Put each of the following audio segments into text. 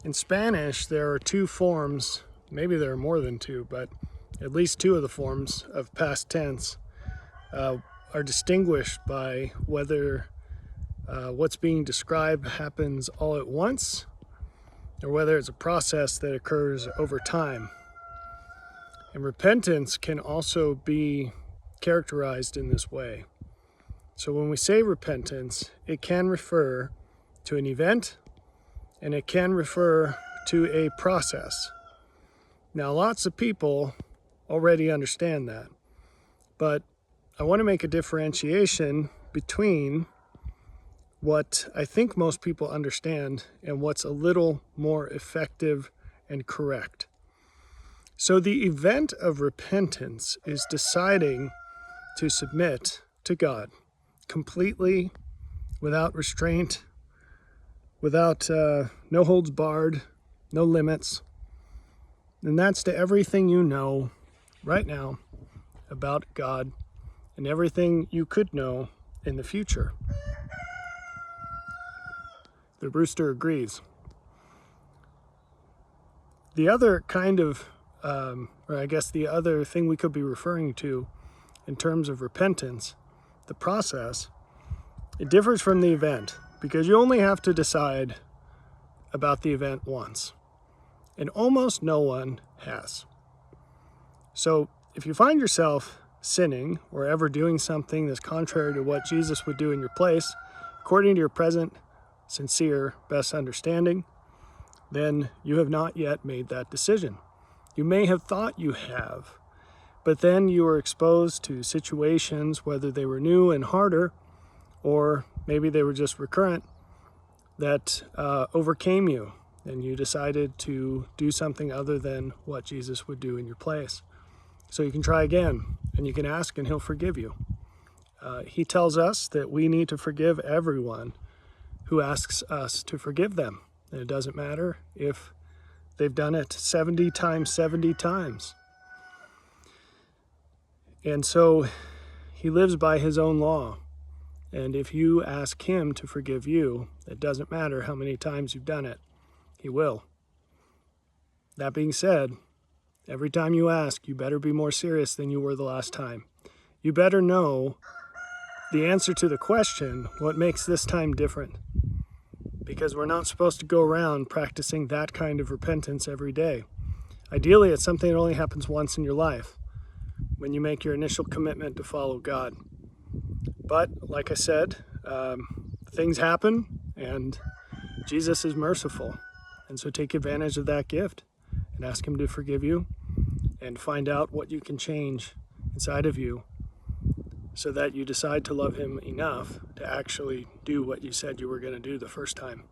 In Spanish, there are two forms, maybe there are more than two, but at least two of the forms of past tense are distinguished by whether what's being described happens all at once or whether it's a process that occurs over time. And repentance can also be characterized in this way. So when we say repentance, it can refer to an event and it can refer to a process. Now, lots of people already understand that, but I want to make a differentiation between what I think most people understand and what's a little more effective and correct. So the event of repentance is deciding to submit to God completely, without restraint, without no holds barred, no limits. And that's to everything you know right now about God and everything you could know in the future. The rooster agrees. The other kind of, or I guess the other thing we could be referring to in terms of repentance, the process, it differs from the event because you only have to decide about the event once, and almost no one has. So if you find yourself sinning or ever doing something that's contrary to what Jesus would do in your place, according to your present, sincere, best understanding, then you have not yet made that decision. You may have thought you have, but then you were exposed to situations, whether they were new and harder, or maybe they were just recurrent, that overcame you, and you decided to do something other than what Jesus would do in your place. So you can try again, and you can ask, and he'll forgive you. He tells us that we need to forgive everyone who asks us to forgive them. And it doesn't matter if they've done it 70 times, 70 times. And so he lives by his own law. And if you ask him to forgive you, it doesn't matter how many times you've done it, he will. That being said, every time you ask, you better be more serious than you were the last time. You better know the answer to the question, what makes this time different? Because we're not supposed to go around practicing that kind of repentance every day. Ideally, it's something that only happens once in your life, when you make your initial commitment to follow God. But, like I said, things happen, and Jesus is merciful. And so take advantage of that gift and ask him to forgive you and find out what you can change inside of you so that you decide to love him enough to actually do what you said you were going to do the first time,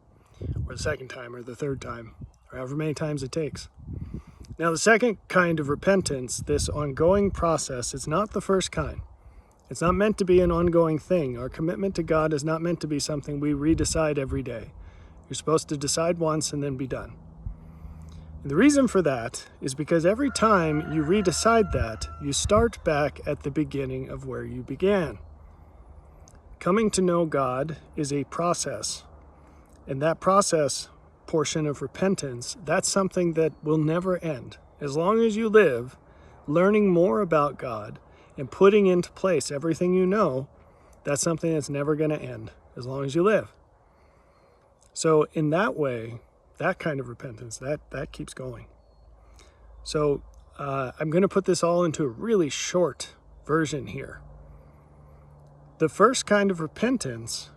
or the second time, or the third time, or however many times it takes. Now, the second kind of repentance, this ongoing process, is not the first kind. It's not meant to be an ongoing thing. Our commitment to God is not meant to be something we redecide every day. You're supposed to decide once and then be done. And the reason for that is because every time you redecide that, you start back at the beginning of where you began. Coming to know God is a process. And that process portion of repentance, that's something that will never end. As long as you live, learning more about God and putting into place everything you know, that's something that's never going to end as long as you live. So in that way, that kind of repentance, that keeps going. So I'm going to put this all into a really short version here. The first kind of repentance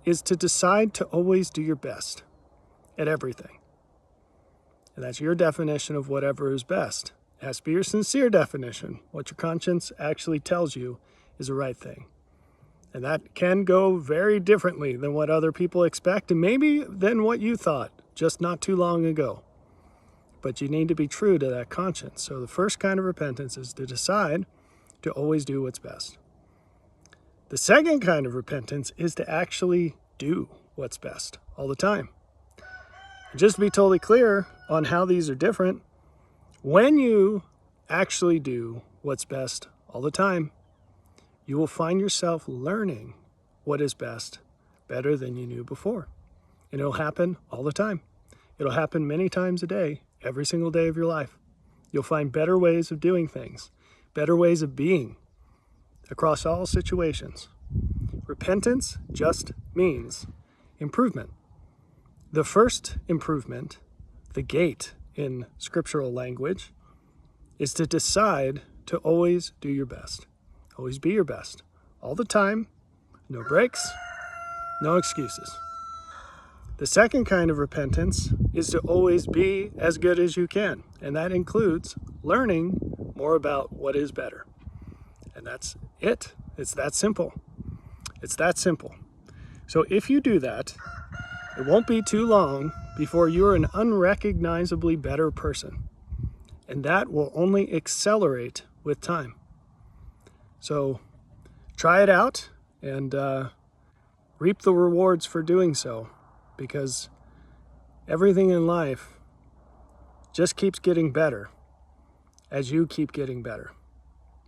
is to decide to always do your best at everything. And that's your definition of whatever is best. It has to be your sincere definition, what your conscience actually tells you is the right thing. And that can go very differently than what other people expect, and maybe than what you thought just not too long ago. But you need to be true to that conscience. So the first kind of repentance is to decide to always do what's best. The second kind of repentance is to actually do what's best all the time. And just to be totally clear on how these are different, when you actually do what's best all the time, you will find yourself learning what is best better than you knew before. And it'll happen all the time. It'll happen many times a day, every single day of your life. You'll find better ways of doing things, better ways of being across all situations. Repentance just means improvement. The first improvement, the gate in scriptural language, is to decide to always do your best. Always be your best. All the time, no breaks, no excuses. The second kind of repentance is to always be as good as you can, and that includes learning more about what is better. And that's it. It's that simple. It's that simple. So if you do that, it won't be too long before you're an unrecognizably better person. And that will only accelerate with time. So try it out and reap the rewards for doing so, because everything in life just keeps getting better as you keep getting better.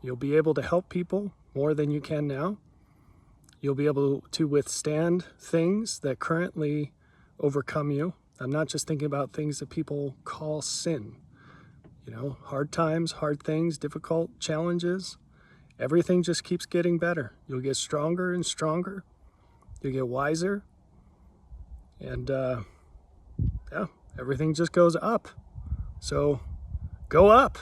You'll be able to help people more than you can now. You'll be able to withstand things that currently overcome you. I'm not just thinking about things that people call sin. You know, hard times, hard things, difficult challenges. Everything just keeps getting better. You'll get stronger and stronger. You'll get wiser. And everything just goes up. So go up.